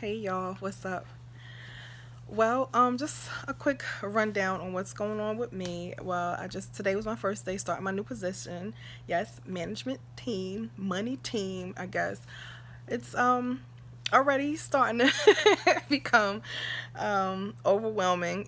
Hey y'all, what's up? Just a quick rundown on what's going on with me. Today was my first day starting my new position. Yes, management team, money team, I guess. It's already starting to become overwhelming,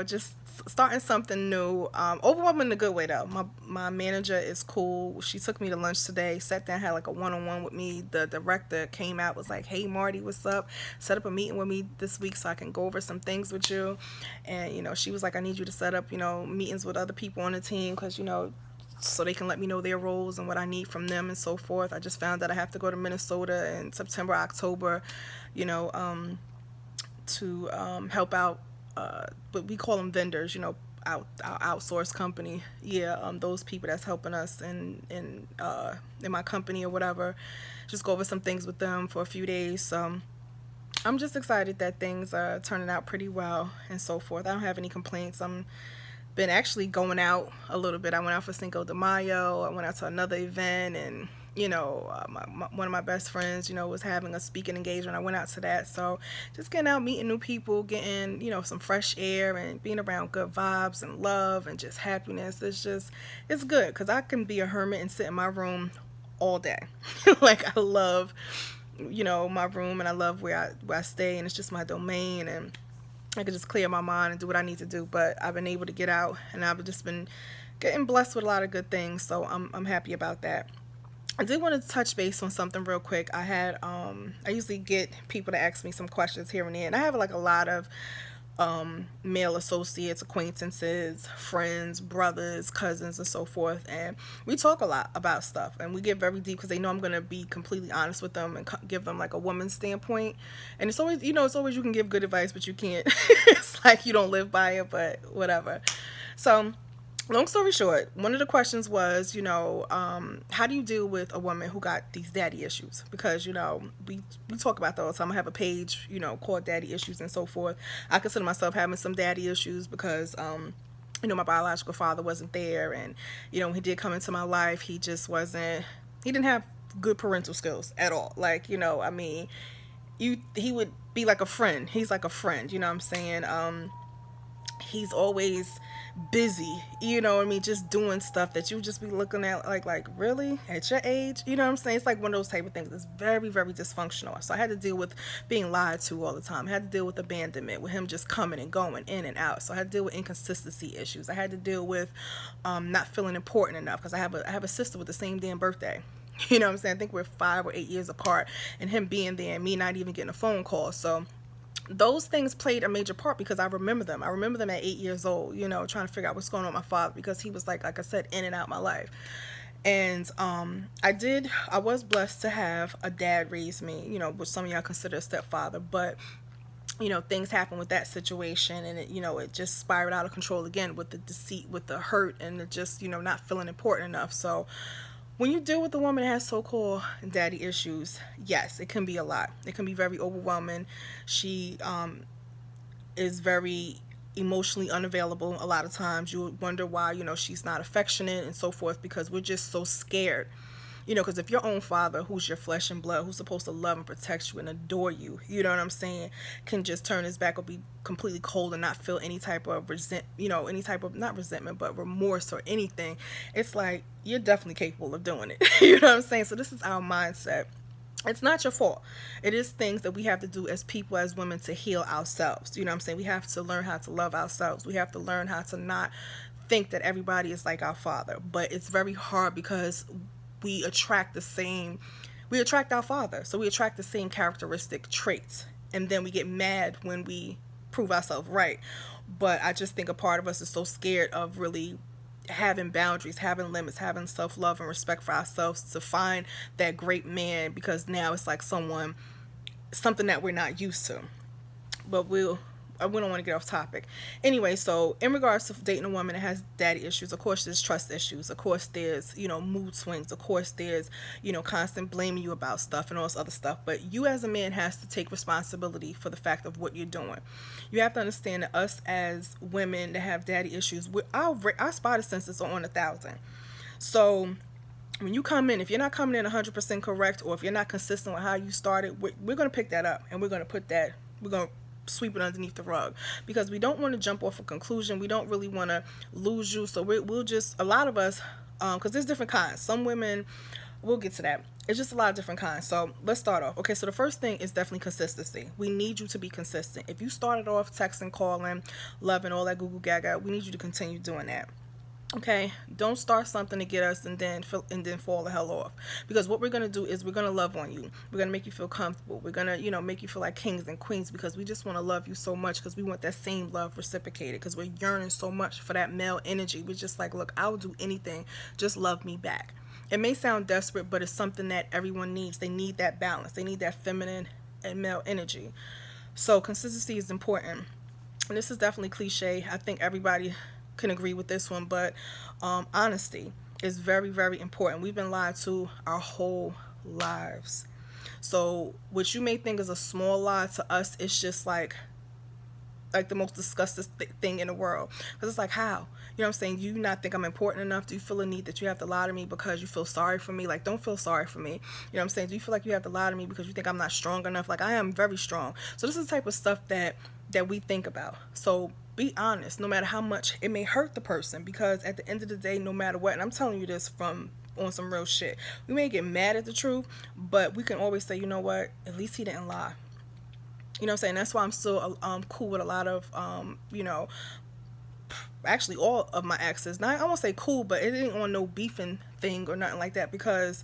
just starting something new. Overwhelming in a good way though. My manager is cool. She took me to lunch today, sat down, had like a one-on-one with me. The director came out, was like, "Hey Marty, what's up? Set up a meeting with me this week so I can go over some things with you." And she was like, "I need you to set up, meetings with other people on the team because so they can let me know their roles and what I need from them and so forth." I just found that I have to go to Minnesota in September, October, you know, to help out. But we call them vendors, our outsource company. Yeah, those people that's helping us in my company or whatever. Just go over some things with them for a few days. So I'm just excited that things are turning out pretty well and so forth. I don't have any complaints. I'm been actually going out a little bit. I went out for Cinco de Mayo. I went out to another event, and one of my best friends, was having a speaking engagement. I went out to that, so just getting out, meeting new people, getting some fresh air, and being around good vibes and love and just happiness. It's good because I can be a hermit and sit in my room all day. Like I love my room, and I love where I stay, and it's just my domain, and I could just clear my mind and do what I need to do. But I've been able to get out, and I've just been getting blessed with a lot of good things. So I'm happy about that. I did want to touch base on something real quick. I usually get people to ask me some questions here and there, and I have like a lot of male associates, acquaintances, friends, brothers, cousins, and so forth. And we talk a lot about stuff, and we get very deep because they know I'm going to be completely honest with them and give them like a woman's standpoint. And it's always you can give good advice, but you can't. It's like you don't live by it, but whatever. So long story short, one of the questions was, how do you deal with a woman who got these daddy issues? Because, we talk about that all the time. I have a page, called Daddy Issues and so forth. I consider myself having some daddy issues because, my biological father wasn't there. And, when he did come into my life, he didn't have good parental skills at all. Like, he would be like a friend. He's like a friend, you know what I'm saying? He's always busy, just doing stuff that you just be looking at like really at your age, you know what I'm saying? It's like one of those type of things. It's very, very dysfunctional. So I had to deal with being lied to all the time. I had to deal with abandonment, with him just coming and going in and out. So I had to deal with inconsistency issues. I had to deal with not feeling important enough because I have a sister with the same damn birthday. You know what I'm saying? I think we're 5 or 8 years apart, and him being there and me not even getting a phone call. So those things played a major part because I remember them. I remember them at 8 years old, trying to figure out what's going on with my father because he was like I said, in and out my life. And I was blessed to have a dad raise me, which some of y'all consider a stepfather, but things happen with that situation, and it just spiraled out of control again with the deceit, with the hurt, and it just not feeling important enough. So when you deal with a woman that has so-called daddy issues, yes, it can be a lot. It can be very overwhelming. She is very emotionally unavailable a lot of times. You wonder why, she's not affectionate and so forth because we're just so scared. Because if your own father, who's your flesh and blood, who's supposed to love and protect you and adore you, you know what I'm saying, can just turn his back or be completely cold and not feel any type of any type of, not resentment, but remorse or anything, it's like you're definitely capable of doing it. You know what I'm saying? So this is our mindset. It's not your fault. It is things that we have to do as people, as women, to heal ourselves. You know what I'm saying? We have to learn how to love ourselves. We have to learn how to not think that everybody is like our father. But it's very hard because we attract the same, we attract our father. So we attract the same characteristic traits. And then we get mad when we prove ourselves right. But I just think a part of us is so scared of really having boundaries, having limits, having self love and respect for ourselves to find that great man because now it's like something that we're not used to. But we don't want to get off topic. Anyway, so in regards to dating a woman that has daddy issues, of course there's trust issues. Of course there's, mood swings. Of course there's, constant blaming you about stuff and all this other stuff. But you as a man has to take responsibility for the fact of what you're doing. You have to understand that us as women that have daddy issues, our spidey senses are on 1,000. So when you come in, if you're not coming in 100% correct, or if you're not consistent with how you started, we're going to pick that up, and we're going to put that, we're going to sweep it underneath the rug, because we don't want to jump off a conclusion. We don't really want to lose you. So we'll just, a lot of us, because there's different kinds. Some women, we'll get to that. It's just a lot of different kinds. So let's start off. Okay, so the first thing is definitely consistency. We need you to be consistent. If you started off texting, calling, loving, all that Google Gaga, we need you to continue doing that. Okay, don't start something to get us and then fall the hell off. Because what we're gonna do is we're gonna love on you. We're gonna make you feel comfortable. We're gonna, make you feel like kings and queens, because we just want to love you so much, because we want that same love reciprocated, because we're yearning so much for that male energy. We're just like, look, I'll do anything, just love me back. It may sound desperate, but it's something that everyone needs. They need that balance. They need that feminine and male energy. So consistency is important. And this is definitely cliche. I think everybody can agree with this one, but honesty is very, very important. We've been lied to our whole lives. So what you may think is a small lie, to us, it's just like the most disgusting thing in the world. Because it's like, how? You know what I'm saying? Do you not think I'm important enough? Do you feel a need that you have to lie to me because you feel sorry for me? Like, don't feel sorry for me. You know what I'm saying? Do you feel like you have to lie to me because you think I'm not strong enough? Like, I am very strong. So this is the type of stuff that we think about. So be honest, no matter how much it may hurt the person, because at the end of the day, no matter what, and I'm telling you this from on some real shit, we may get mad at the truth, but we can always say, you know what, at least he didn't lie. You know what I'm saying? That's why I'm still cool with a lot of, actually all of my exes. Now, I won't say cool, but it ain't on no beefing thing or nothing like that, because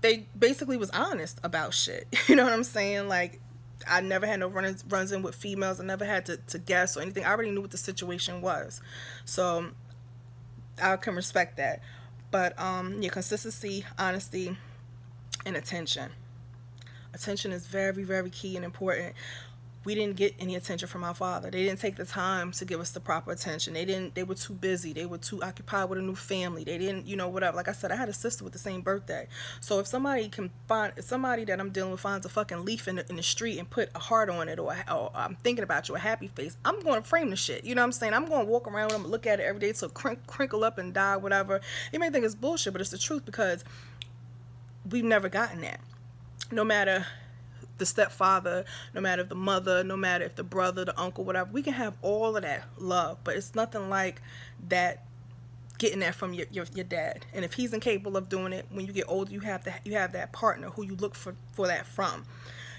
they basically was honest about shit. You know what I'm saying? Like, I never had no runs in with females. I never had to guess or anything. I already knew what the situation was. So I can respect that. But yeah, consistency, honesty, and attention. Attention is very, very key and important. We didn't get any attention from our father. They didn't take the time to give us the proper attention. They were too busy. They were too occupied with a new family. They didn't, whatever. Like I said, I had a sister with the same birthday. So if somebody that I'm dealing with finds a fucking leaf in the street and put a heart on it, or I'm thinking about you, a happy face, I'm going to frame the shit. You know what I'm saying? I'm going to walk around with them, look at it every day till crinkle up and die, whatever. You may think it's bullshit, but it's the truth, because we've never gotten that. No matter the stepfather, no matter if the mother, no matter if the brother, the uncle, whatever, we can have all of that love, but it's nothing like that, getting that from your dad. And if he's incapable of doing it, when you get older, you have that partner who you look for that from.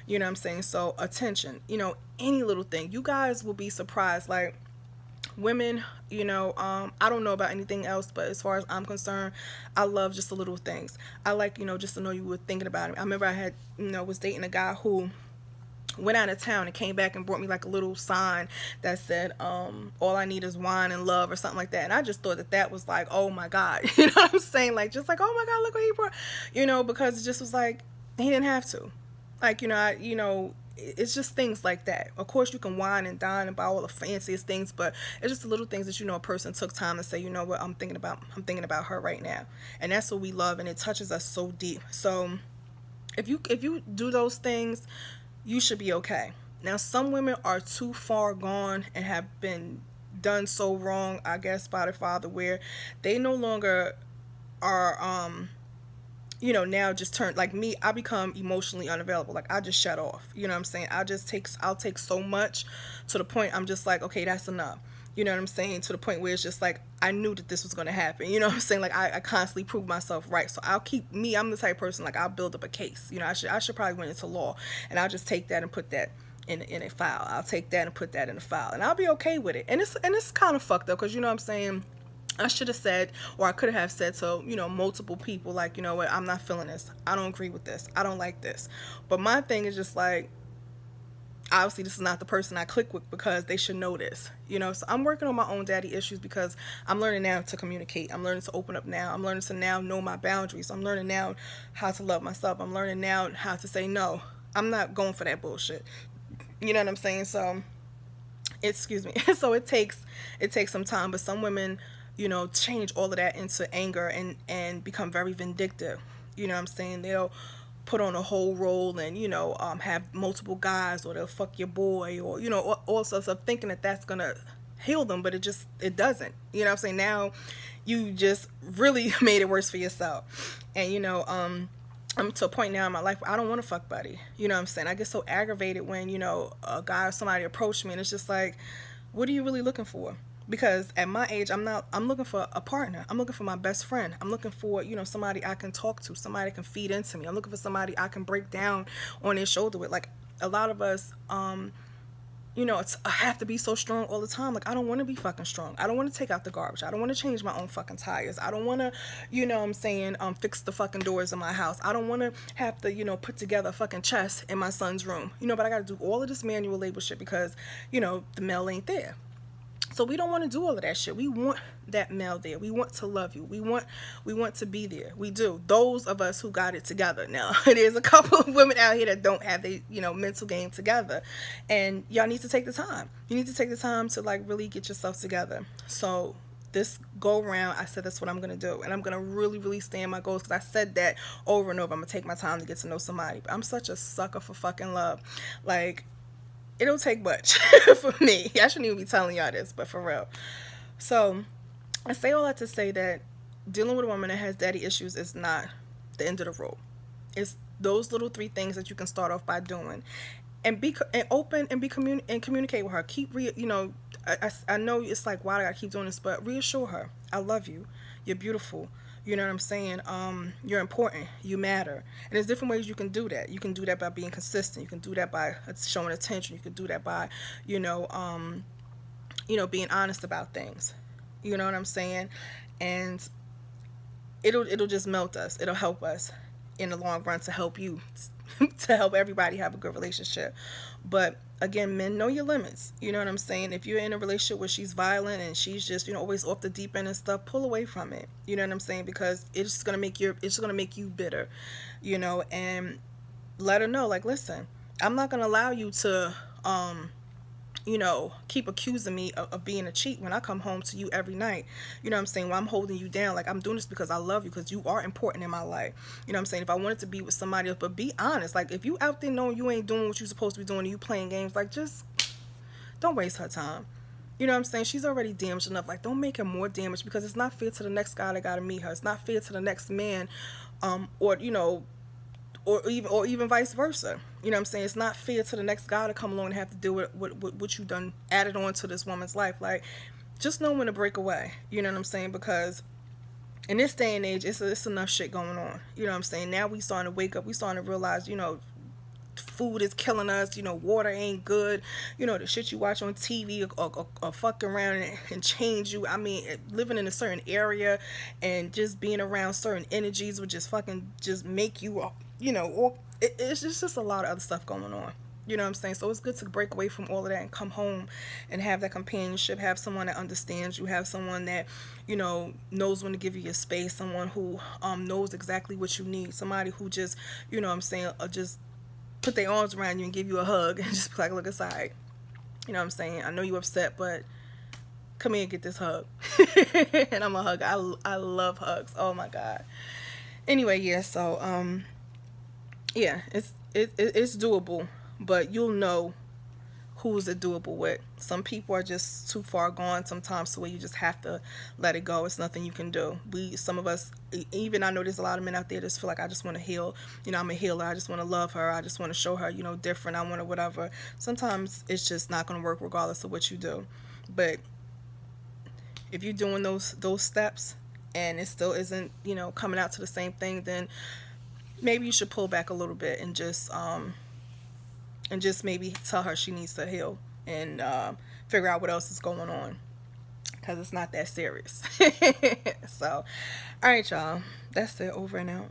You know what I'm saying? So attention, any little thing, you guys will be surprised. Like, women, I don't know about anything else, but as far as I'm concerned, I love just the little things. I like, just to know you were thinking about it. I remember I had, was dating a guy who went out of town and came back and brought me like a little sign that said, all I need is wine and love, or something like that. And I just thought that was like, oh my God, you know what I'm saying? Like, just like, oh my God, look what he brought, because it just was like, he didn't have to. Like, it's just things like that. Of course, you can wine and dine and buy all the fanciest things, but it's just the little things that, a person took time to say, you know what, I'm thinking about her right now. And that's what we love, and it touches us so deep. So if you do those things, you should be okay. Now, some women are too far gone and have been done so wrong, I guess, by their father, where they no longer are now just turn, like me, I become emotionally unavailable. Like, I just shut off. You know what I'm saying? I'll take so much to the point I'm just like, okay, that's enough. You know what I'm saying? To the point where it's just like, I knew that this was going to happen. You know what I'm saying? Like, I constantly prove myself right. So I'm the type of person, like, I'll build up a case. I should probably went into law, and I'll just take that and put that in a file. I'll take that and put that in a file, and I'll be okay with it. And it's kind of fucked up, because, you know what I'm saying? I should have said, or I could have said to, multiple people, like, you know what, I'm not feeling this. I don't agree with this. I don't like this. But my thing is just like, obviously this is not the person I click with, because they should know this, So I'm working on my own daddy issues, because I'm learning now to communicate. I'm learning to open up now. I'm learning to now know my boundaries. I'm learning now how to love myself. I'm learning now how to say no. I'm not going for that bullshit. You know what I'm saying? So, excuse me. So it takes some time, but some women, change all of that into anger and become very vindictive. You know what I'm saying? They'll put on a whole role and, have multiple guys, or they'll fuck your boy, or, all sorts of thinking that that's going to heal them, but it doesn't. You know what I'm saying? Now you just really made it worse for yourself. And I'm to a point now in my life where I don't want a fuck buddy. You know what I'm saying? I get so aggravated when, a guy or somebody approach me, and it's just like, what are you really looking for? Because at my age, I'm looking for a partner. I'm looking for my best friend. I'm looking for, somebody I can talk to, somebody that can feed into me. I'm looking for somebody I can break down on their shoulder with. Like, a lot of us, I have to be so strong all the time. Like, I don't want to be fucking strong. I don't want to take out the garbage. I don't want to change my own fucking tires. I don't want to, fix the fucking doors in my house. I don't want to have to, put together a fucking chest in my son's room. But I got to do all of this manual labor shit because, the mail ain't there. So we don't want to do all of that shit. We want that male there. We want to love you. We want to be there. We do. Those of us who got it together. Now, there's a couple of women out here that don't have the, mental game together. And y'all need to take the time. You need to take the time to like really get yourself together. So this go round, I said that's what I'm going to do. And I'm going to really, really stay in my goals because I said that over and over. I'm going to take my time to get to know somebody. But I'm such a sucker for fucking love. Like, it don't take much for me. I shouldn't even be telling y'all this, but for real. So I say all that to say that dealing with a woman that has daddy issues is not the end of the road. It's those little 3 things that you can start off by doing, and be open and communicate with her. Keep I know it's like, why do I gotta keep doing this? But reassure her, I love you. You're beautiful. You know what I'm saying? You're important. You matter. And there's different ways you can do that. You can do that by being consistent. You can do that by showing attention. You can do that by, being honest about things. You know what I'm saying? And it'll just melt us. It'll help us in the long run to help you, to help everybody have a good relationship. But again, men, know your limits. You know what I'm saying? If you're in a relationship where she's violent and she's just, always off the deep end and stuff, pull away from it. You know what I'm saying? Because it's gonna make you bitter, and let her know, like, listen, I'm not gonna allow you to keep accusing me of being a cheat when I come home to you every night. You know what I'm saying? When I'm holding you down, like, I'm doing this because I love you, because you are important in my life. You know what I'm saying? If I wanted to be with somebody else, but be honest. Like, if you out there knowing you ain't doing what you're supposed to be doing and you playing games, like, just don't waste her time. You know what I'm saying? She's already damaged enough. Like, don't make her more damaged, because it's not fair to the next guy that gotta meet her. It's not fair to the next man, or even vice versa. You know what I'm saying? It's not fair to the next guy to come along and have to deal with what you done added on to this woman's life. Like, just know when to break away. You know what I'm saying? Because in this day and age, it's enough shit going on. You know what I'm saying? Now we starting to wake up. We starting to realize, food is killing us. Water ain't good. The shit you watch on TV or fuck around and change you. I mean, living in a certain area and just being around certain energies would just fucking just make you, it's just a lot of other stuff going on. You know what I'm saying? So it's good to break away from all of that and come home and have that companionship, have someone that understands you, have someone that, knows when to give you your space, someone who knows exactly what you need, somebody who just, just put their arms around you and give you a hug and just be like, look aside. You know what I'm saying? I know you upset, but come here and get this hug. And I'm a hug. I love hugs. Oh my God. Anyway, yeah, so yeah, it's doable, but you'll know who's it doable with. Some people are just too far gone sometimes, so where you just have to let it go. It's nothing you can do. Some of us, even I know there's a lot of men out there that just feel like, I just want to heal. I'm a healer. I just want to love her. I just want to show her, different. I want to whatever. Sometimes it's just not going to work regardless of what you do. But if you're doing those steps and it still isn't, coming out to the same thing, then maybe you should pull back a little bit and just maybe tell her she needs to heal and figure out what else is going on, because it's not that serious. So, all right, y'all. That's it. Over and out.